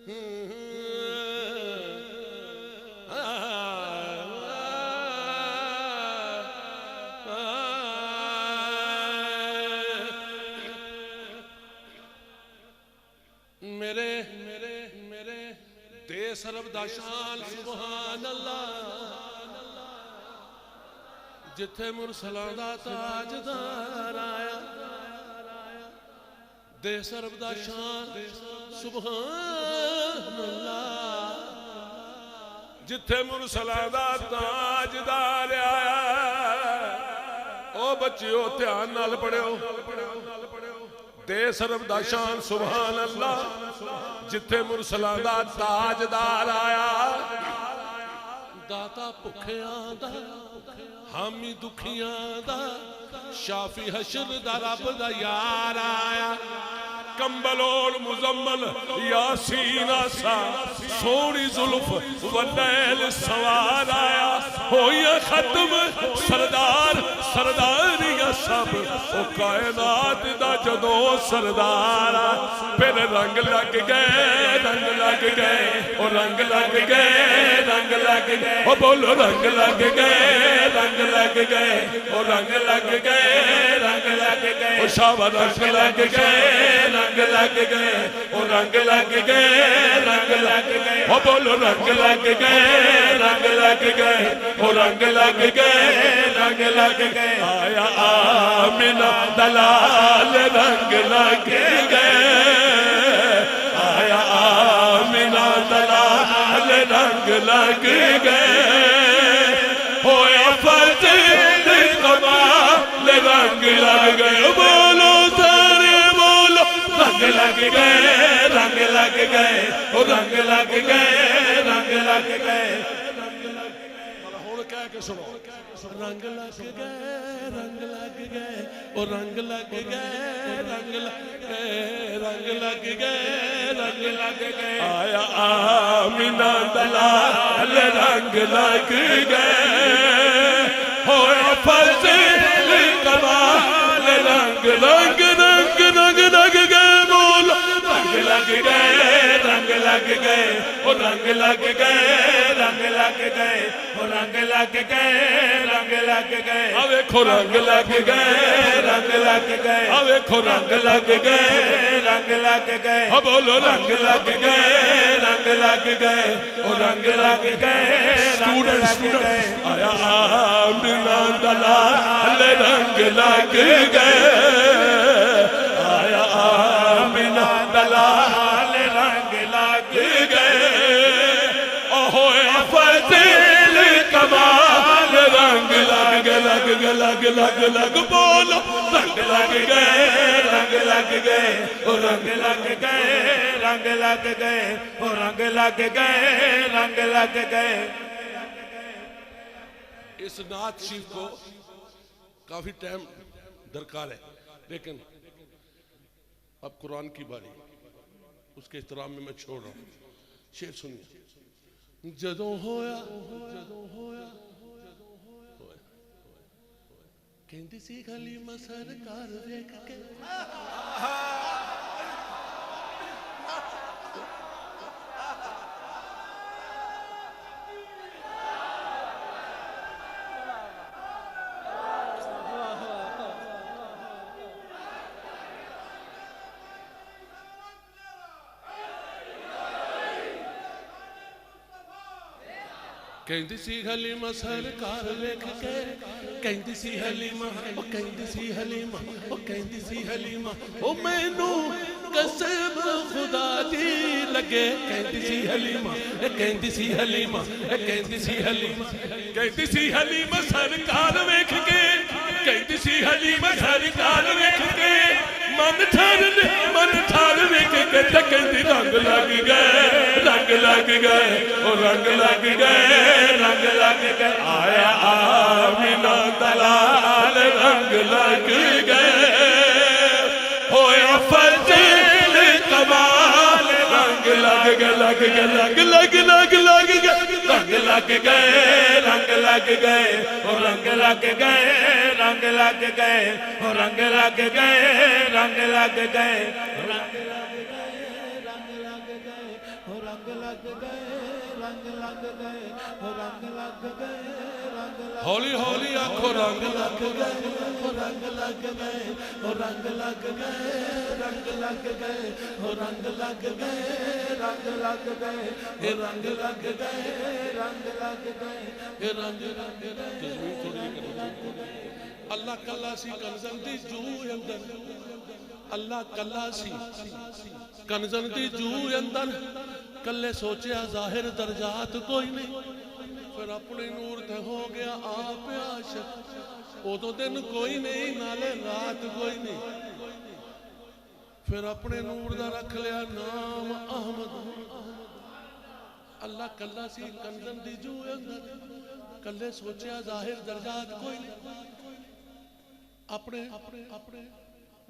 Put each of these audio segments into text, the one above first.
میرے دے سرب دا شان سبحان اللہ جتھے مرسلاں دا تاجدار آیا دے سرب دا شان سبحان اللہ جتھے مرسلاں دا تاجدار آیا او بچیو دھیان نال پڑھو دے سرب دا شان سبحان اللہ جتھے مرسلاں دا تاجدار آیا داتا بھکھیاں دا حامی دکھیاں دا شافی حشر دا رب دا یار آیا کمبلول مزمل یاسین آسا سونی ظلف واللیل سوار آیا ہویا ختم سرداریاں سب او کائنات دا جدو سردار پھر رنگ لگ گئے او رنگ لگ گئے او بولو رنگ لگ گئے او رنگ لگ گئے او شاہ رنگ لگ گئے رنگ لگ گئے او رنگ لگ گئے او بولو رنگ لگ گئے او رنگ لگ گئے آیا آمینہ دلال رنگ لگ گئے آیا آمینہ دلال رنگ لگ گئے ہویا فتح کمال رنگ لگ گئے بولو سارے بولو رنگ لگ گئے او رنگ لگ گئے ہون کہہ کے سنو رنگ لگ گئے او رنگ لگ گئے آیا آمینہ دلال رنگ لگ گئے ہویا فضل کمال رنگ لگ گئے بولو رنگ لگ گئے او رنگ لگ گئے او رنگ لگ گئے آوے کھو رنگ لگ گئے آوے کھو رنگ لگ گئے او بولو رنگ لگ گئے او رنگ لگ گئے آیا آمینہ دلال رنگ لگ گئے آیا آمینہ دلال رنگ لگ گئے ہویا فضل کمال رنگ لگ بولو رنگ لگ گئے او رنگ لگ گئے اس نعت شریف کو کافی ٹائم درکار ہے لیکن اب قرآن کی باری اس کے احترام میں چھوڑ رہا ہوں شعر سنیے جدوں ہویا کہندی سی حلیمہ سرکار ویکھ کے کہندی سی حلیمہ سرکار ویکھ کے کہندی سی حلیمہ او کہندی سی حلیمہ او کہندی سی حلیمہ او مینوں قسم خدا دی لگے کہندی سی حلیمہ کہندی سی حلیمہ کہندی سی حلیمہ کہندی سی حلیمہ سرکار ویکھ کے کہندی سی حلیمہ سرکار ویکھ کے من ٹھار ویکھ کے تے کہندی رنگ لگ گئے او رنگ لگ گئے آیا آمینہ دلال رنگ لگ گئے ہویا فضل کمال رنگ لگ گئے رنگ لگ گئے او رنگ لگ گئے گئے ہو رنگ لگ گئے رنگ لگ گئے ہو رنگ لگ گئے رنگ لگ ہولی ہولی آنکھوں رنگ لگ گئے ہو رنگ لگ گئے ہو رنگ لگ گئے رنگ لگ گئے ہو رنگ لگ گئے رنگ لگ گئے ہو رنگ لگ گئے رنگ لگ گئے رنگ تجوید تھوڑی نہیں کرنا چاہیے اللہ کلا سی کنزن دی جو اندر اللہ کلا سی کنزن دی جو اندر کلے سوچیا ظاہر درجات کوئی نہیں پھر اپنے نور تے ہو گیا آپ عاشق او تو دن کوئی نہیں نالے رات کوئی نہیں پھر اپنے نور دا رکھ لیا نام احمد اللہ کلا سی کنزن دی جو اندر کلے سوچیا ظاہر درجات کوئی نہیں اپنے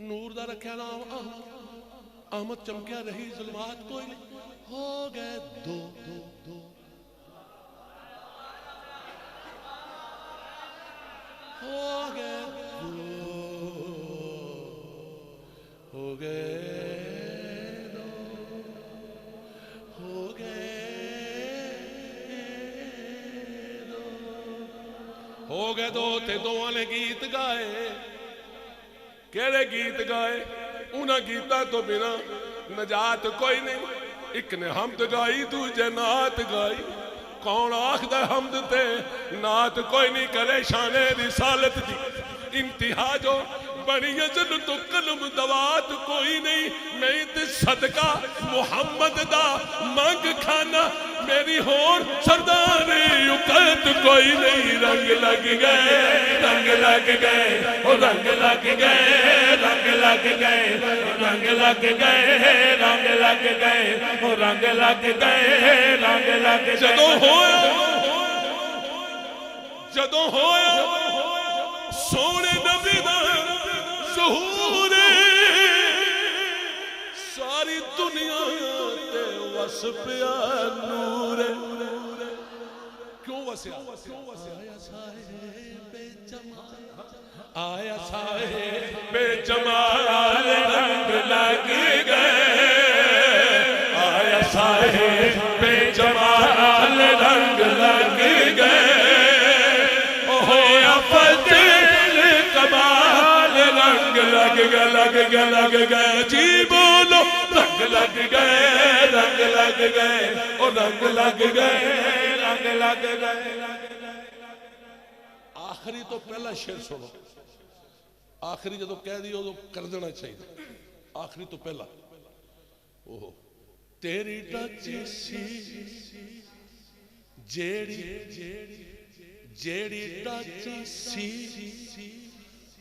نور دا رکھیا نام احمد احمد چمکیا رہی ظلمات کوئی نہیں ہو گئے دو ہو گئے ہو گئے ہو گئے ہو گئے دو تے دوواں نے گیت گائے کیڑے گیت گائے انہاں گیتاں تو بنا نجات کوئی نہیں ایک نے حمد گائی دوجے نعت گائی کون آخدہ حمد تے نعت کوئی نہیں کرے شان رسالت دی انتہا جو بنی یزن تو قلم دوات کوئی نہیں میں تے صدقہ محمد دا مانگ کھانا میری ہون سرداری اکت کوئی نہیں رنگ لگ گئے رنگ لگ گئے رنگ لگ گئے رنگ لگ گئے رنگ لگ گئے رنگ لگ گئے رنگ لگ گئے رنگ لگ جدوں ہویا سونے نبی دا ظہور ساری دنیا تے وس پیا نور کیوں وسیا آیا صاحب جمال آیا صاحب جمال رنگ لگ گئے آیا صاحب جمال رنگ لگ گئے ہویا فتح کمال رنگ لگ گئے لگ گئے لگ گئے جی بولو رنگ لگ گئے رنگ لگ گئے رنگ لگ گئے رنگ لگ گئے آخری تو پہلا شعر سنو آخری جدو کہہ دیو تو کر دینا چاہیے آخری تو پہلا تیری ٹچ سی جیڑی ٹچ سی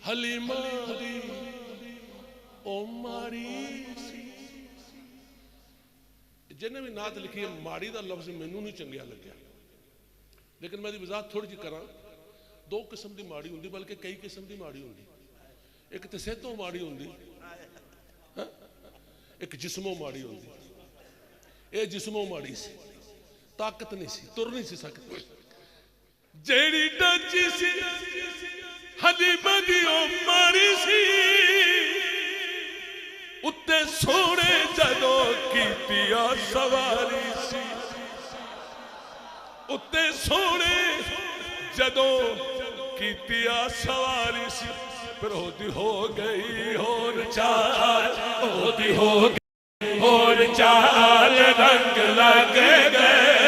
حلیمہ دی او ماری سی جنہیں بھی نعت لکھی ہے ماری دا لفظ مینوں نہیں چنگیا لگیا لیکن میں دی وضاحت تھوڑی جی کراں دو قسم دی ماڑی ہوندی بلکہ کئی قسم دی ماڑی ہوندی ایک تے صحتوں ماڑی ہوندی ایک جسموں ماڑی ہوندی اے جسموں ماڑی سی طاقت نہیں سی تر نہیں سی سکتی جیڑی ٹچی سی حلیمہ دی او ماڑی سی اتے سونے جدو کیتیا سواری سی اتے سونے جدو کیتیا سواری سی پھر ہوتی ہو گئی اور چال ہوتی ہو گئی اور چال رنگ لگ گئے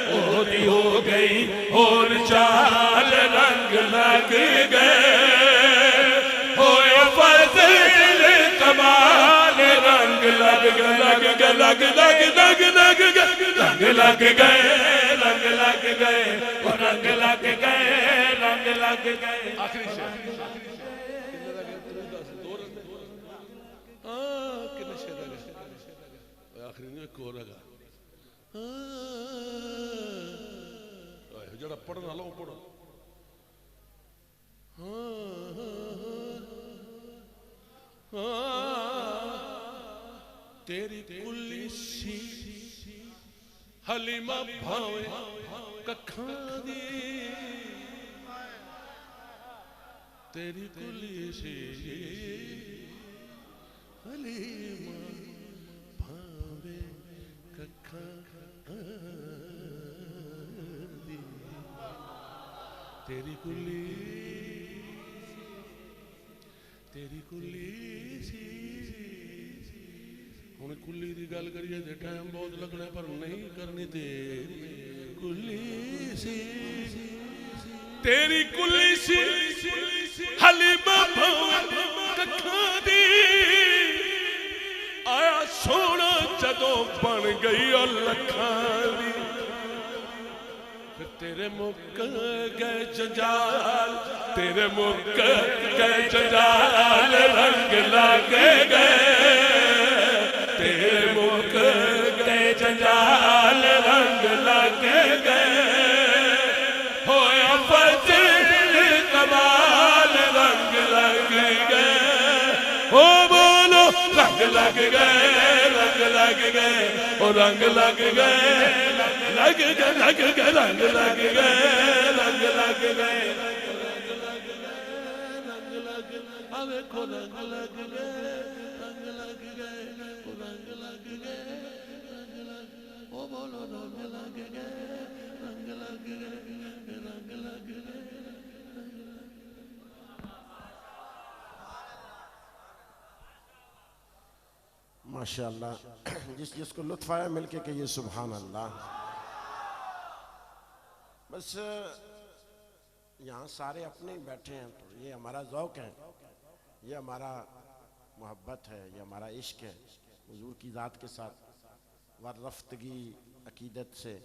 ہوتی ہو گئی اور چال رنگ لگ گئے ہویا فضل کمال رنگ لگ گئے لگ گئے لگ لگ لگ لگ رنگ لگ گئے رنگ لگ گئے رنگ لگ گئے رنگ لگ گئے آخری شعر کتنے شعر ہے آخری نہیں ایک اور رہا جڑا پڑھنا لو پڑھو تیری کلی سی حلیمہ بھاوے ککھاں دی تیری کلی سی حلیمہ بھاوے تیری کلی سی ہن کلی دی گل کریے تے ٹائم بہت لگنا پر نہیں کرنی تیری کلی سی تیری کلی سی حلیمہ ککھاں دی آیا سونا جدوں بن گئی لکھاں دی تیرے مک گئے جنجال تیرے مک گئے جنجال رنگ لگے گئے تیرے مک گئے جنجال رنگ لگے گئے ہویا فجر کمال رنگ لگ گئے ہو بولو رنگ لگ گئے رنگ لگ گئے او رنگ لگ گئے لگ گئے رنگ لگ گئے رنگ لگ گئے رنگ لگ آوے کو رنگ لگ گئے رنگ لگ گئے رنگ لگ گئے رنگ لگ او بولو رنگ لگ گئے رنگ لگ گئے رنگ لگ گئے ماشاءاللہ جس کو لطف آیا مل کے کہیے سبحان اللہ بس یہاں سارے اپنے ہی بیٹھے ہیں تو یہ ہمارا ذوق ہے یہ ہمارا محبت ہے یہ ہمارا عشق ہے حضور کی ذات کے ساتھ ورفتگی عقیدت سے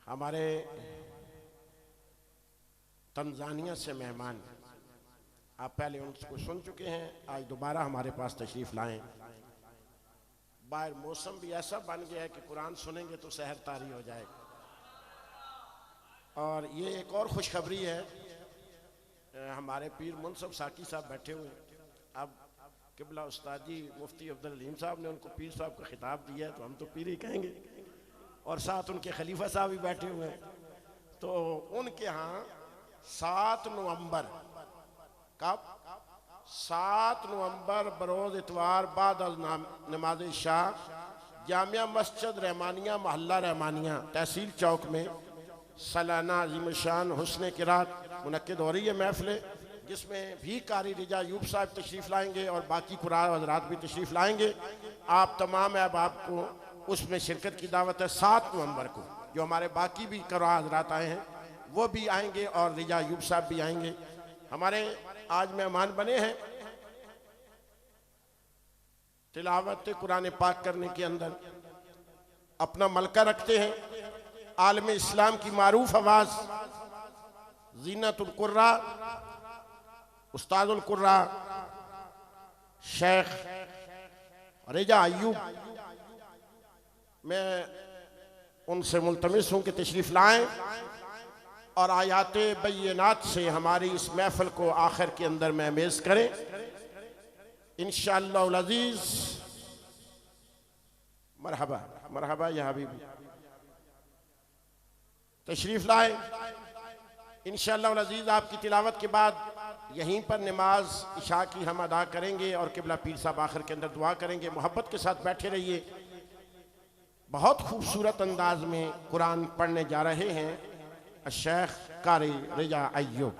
ہمارے تنزانیہ سے مہمان آپ پہلے ان کو سن چکے ہیں آج دوبارہ ہمارے پاس تشریف لائیں باہر موسم بھی ایسا بن گیا ہے کہ قرآن سنیں گے تو سحر طاری ہو جائے گا اور یہ ایک اور خوشخبری ہے ہمارے پیر منصف ساکی صاحب بیٹھے ہوئے اب قبلہ استاد جی مفتی عبدالعلیم صاحب نے ان کو پیر صاحب کا خطاب دیا ہے تو ہم تو پیر ہی کہیں گے اور ساتھ ان کے خلیفہ صاحب بھی بیٹھے ہوئے ہیں تو ان کے ہاں 7 نومبر کب 7 نومبر بروز اتوار بعد از نماز عشاء جامعہ مسجد رحمانیہ محلہ رحمانیہ تحصیل چوک میں سالانہ عظیم الشان حسن قرات منعقد ہو رہی ہے محفلیں جس میں بھی قاری رجا ایوب صاحب تشریف لائیں گے اور باقی قرآن حضرات بھی تشریف لائیں گے آپ تمام احباب کو اس میں شرکت کی دعوت ہے 7 نومبر کو جو ہمارے باقی بھی قرآن حضرات آئے ہیں وہ بھی آئیں گے اور رجا ایوب صاحب بھی آئیں گے ہمارے آج مہمان بنے ہیں تلاوت قرآن پاک کرنے کے اندر اپنا ملکہ رکھتے ہیں عالم اسلام کی معروف آواز زینت القرآ استاد القرآ شیخ رجا ایوب میں ان سے ملتمس ہوں کہ تشریف لائیں اور آیات بینات سے ہماری اس محفل کو آخر کے اندر مہمیز کریں انشاءاللہ العزیز مرحبا مرحبا یا حبیبی تشریف لائیں انشاءاللہ العزیز آپ کی تلاوت کے بعد یہیں پر نماز عشاء کی ہم ادا کریں گے اور قبلہ پیر صاحب آخر کے اندر دعا کریں گے محبت کے ساتھ بیٹھے رہیے بہت خوبصورت انداز میں قرآن پڑھنے جا رہے ہیں الشیخ قاری رجا ایوب